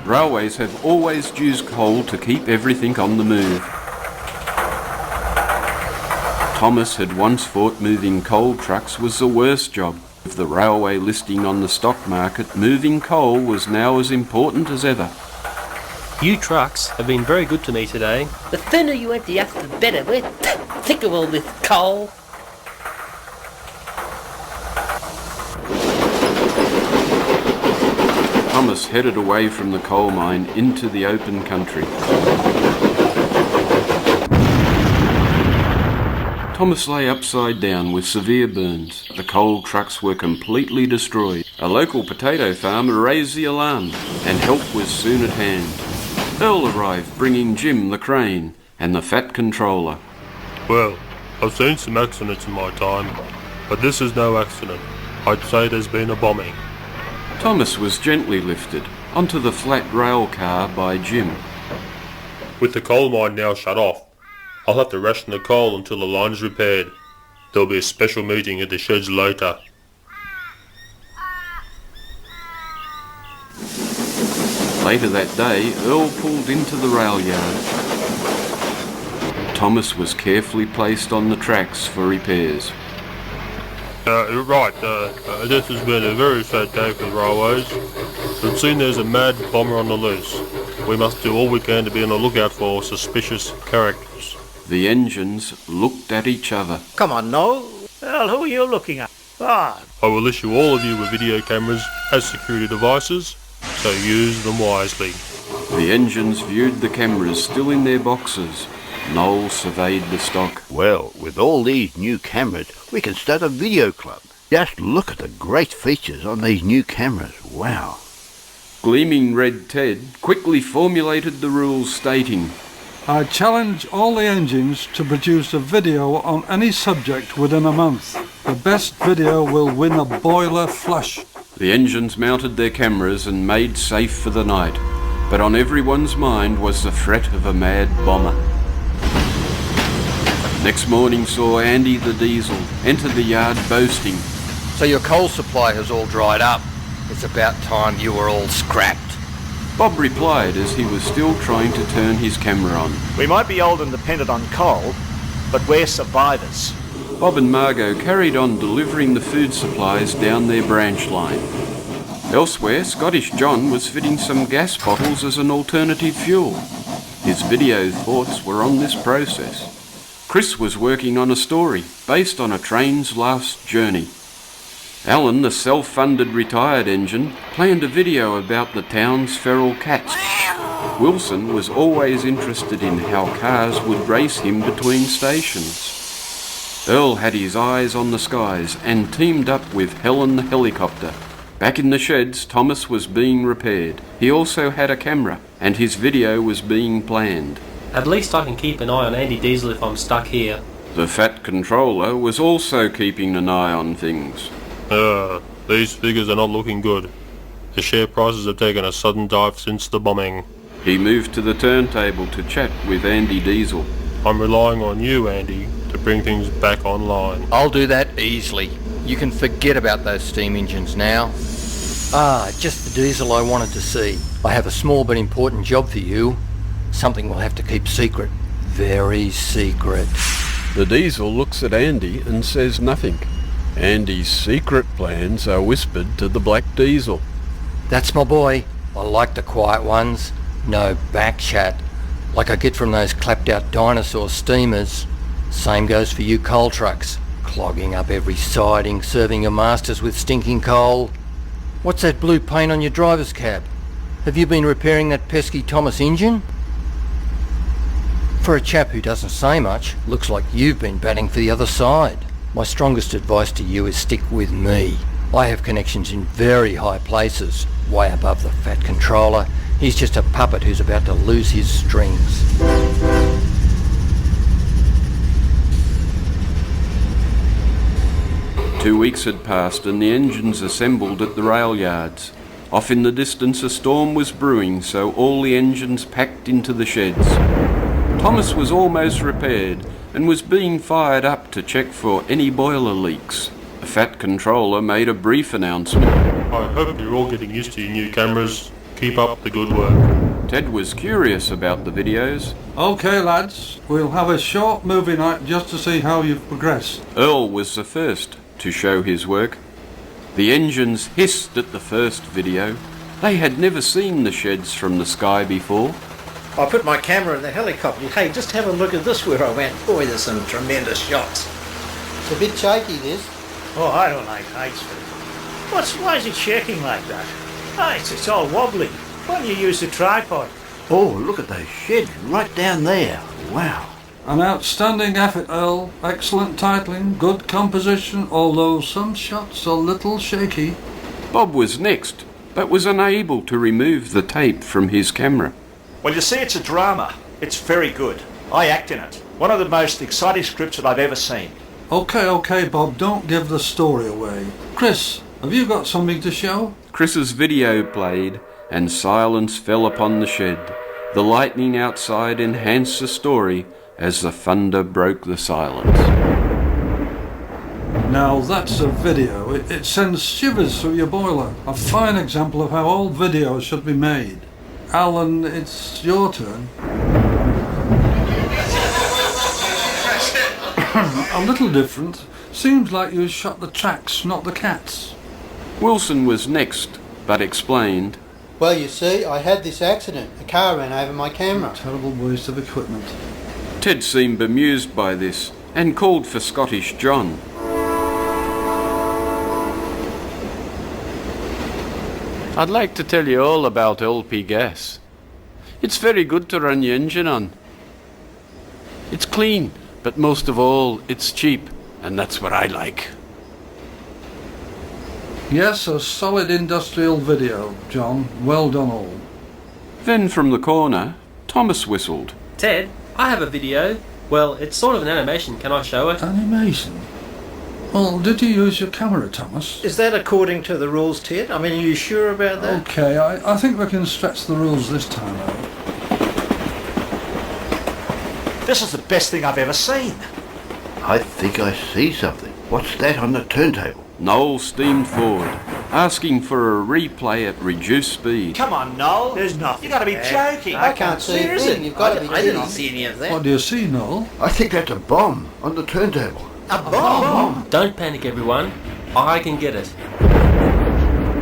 Railways have always used coal to keep everything on the move. Thomas had once thought moving coal trucks was the worst job. With the railway listing on the stock market, moving coal was now as important as ever. You trucks have been very good to me today. The thinner you empty us, the better. We're thick of all this coal. Thomas headed away from the coal mine into the open country. Thomas lay upside down with severe burns. The coal trucks were completely destroyed. A local potato farmer raised the alarm, and help was soon at hand. Earl arrived bringing Jim the crane and the fat controller. Well, I've seen some accidents in my time, but this is no accident. I'd say there's been a bombing. Thomas was gently lifted onto the flat rail car by Jim. With the coal mine now shut off, I'll have to ration the coal until the line is repaired. There'll be a special meeting at the sheds later. Later that day, Earl pulled into the rail yard. Thomas was carefully placed on the tracks for repairs. This has been a very sad day for the railways. It seems there's a mad bomber on the loose. We must do all we can to be on the lookout for suspicious characters. The engines looked at each other. Come on, Noel. Well, who are you looking at? I will issue all of you with video cameras as security devices, so use them wisely. The engines viewed the cameras still in their boxes. Noel surveyed the stock. Well, with all these new cameras, we can start a video club. Just look at the great features on these new cameras. Wow. Gleaming Red Ted quickly formulated the rules stating, I challenge all the engines to produce a video on any subject within a month. The best video will win a boiler flush. The engines mounted their cameras and made safe for the night, but on everyone's mind was the threat of a mad bomber. Next morning saw Andy the Diesel enter the yard boasting, So your coal supply has all dried up. It's about time you were all scrapped. Bob replied as he was still trying to turn his camera on. We might be old and dependent on coal, but we're survivors. Bob and Margot carried on delivering the food supplies down their branch line. Elsewhere, Scottish John was fitting some gas bottles as an alternative fuel. His video thoughts were on this process. Chris was working on a story based on a train's last journey. Alan, the self-funded retired engine, planned a video about the town's feral cats. Wilson was always interested in how cars would race him between stations. Earl had his eyes on the skies and teamed up with Helen the helicopter. Back in the sheds, Thomas was being repaired. He also had a camera, and his video was being planned. At least I can keep an eye on Andy Diesel if I'm stuck here. The fat controller was also keeping an eye on things. These figures are not looking good. The share prices have taken a sudden dive since the bombing. He moved to the turntable to chat with Andy Diesel. I'm relying on you, Andy, to bring things back online. I'll do that easily. You can forget about those steam engines now. Just the diesel I wanted to see. I have a small but important job for you. Something we'll have to keep secret. Very secret. The Diesel looks at Andy and says nothing. Andy's secret plans are whispered to the Black Diesel. That's my boy. I like the quiet ones. No back chat, like I get from those clapped-out dinosaur steamers. Same goes for you coal trucks, clogging up every siding, serving your masters with stinking coal. What's that blue paint on your driver's cab? Have you been repairing that pesky Thomas engine? For a chap who doesn't say much, looks like you've been batting for the other side. My strongest advice to you is stick with me. I have connections in very high places, way above the fat controller. He's just a puppet who's about to lose his strings. Two weeks had passed and the engines assembled at the rail yards. Off in the distance a storm was brewing, so all the engines packed into the sheds. Thomas was almost repaired and was being fired up to check for any boiler leaks. The fat controller made a brief announcement. I hope you're all getting used to your new cameras. Keep up the good work. Ted was curious about the videos. OK, lads, we'll have a short movie night just to see how you've progressed. Earl was the first to show his work. The engines hissed at the first video. They had never seen the sheds from the sky before. I put my camera in the helicopter. Hey, just have a look at this where I went. Boy, there's some tremendous shots. It's a bit shaky, this. Oh, I don't like heights. Why is it shaking like that? Ah, it's all wobbly. Why don't you use the tripod? Oh, look at those sheds right down there. Wow. An outstanding effort, Earl. Excellent titling, good composition, although some shots a little shaky. Bob was next, but was unable to remove the tape from his camera. Well, you see, it's a drama. It's very good. I act in it. One of the most exciting scripts that I've ever seen. OK, Bob, don't give the story away. Chris, have you got something to show? Chris's video played, and silence fell upon the shed. The lightning outside enhanced the story as the thunder broke the silence. Now that's a video. It sends shivers through your boiler. A fine example of how all videos should be made. Alan, it's your turn. A little different. Seems like you shot the tracks, not the cats. Wilson was next, but explained. Well, you see, I had this accident. A car ran over my camera. Terrible waste of equipment. Ted seemed bemused by this and called for Scottish John. I'd like to tell you all about LP gas. It's very good to run your engine on. It's clean, but most of all, it's cheap, and that's what I like. Yes, a solid industrial video, John. Well done all. Then from the corner, Thomas whistled. Ted, I have a video. Well, it's sort of an animation. Can I show it? Animation? Well, did you use your camera, Thomas? Is that according to the rules, Ted? I mean, are you sure about that? OK, I think we can stretch the rules this time out. This is the best thing I've ever seen. I think I see something. What's that on the turntable? Noel steamed forward, asking for a replay at reduced speed. Come on, Noel. There's nothing. You got to be joking. I can't see a thing. You've got to be I didn't kidding. see any of that. What do you see, Noel? I think that's a bomb on the turntable. A bomb? Don't panic, everyone. I can get it.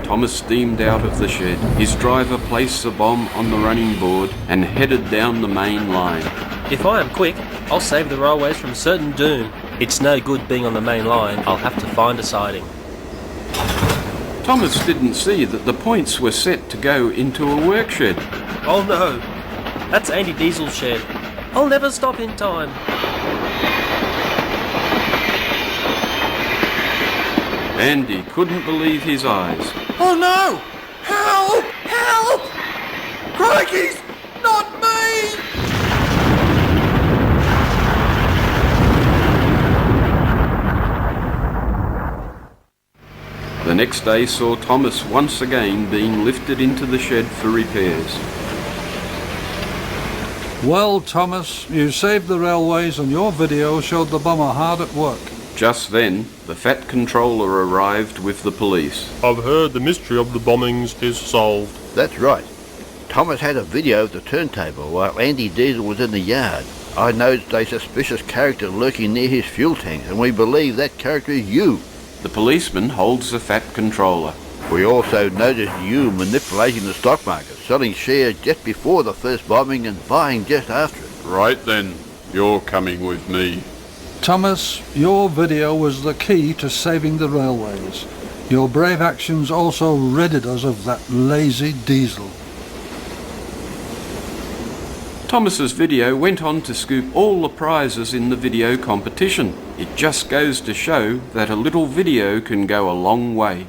Thomas steamed out of the shed. His driver placed the bomb on the running board and headed down the main line. If I am quick, I'll save the railways from certain doom. It's no good being on the main line. I'll have to find a siding. Thomas didn't see that the points were set to go into a work shed. Oh no! That's Andy Diesel's shed. I'll never stop in time. Andy couldn't believe his eyes. Oh no! Help! Help! Crikey! Not me! The next day saw Thomas once again being lifted into the shed for repairs. Well, Thomas, you saved the railways and your video showed the bomber hard at work. Just then, the fat controller arrived with the police. I've heard the mystery of the bombings is solved. That's right. Thomas had a video of the turntable while Andy Diesel was in the yard. I noticed a suspicious character lurking near his fuel tank, and we believe that character is you. The policeman holds the fat controller. We also noticed you manipulating the stock market, selling shares just before the first bombing and buying just after it. Right then, you're coming with me. Thomas, your video was the key to saving the railways. Your brave actions also ridded us of that lazy diesel. Thomas's video went on to scoop all the prizes in the video competition. It just goes to show that a little video can go a long way.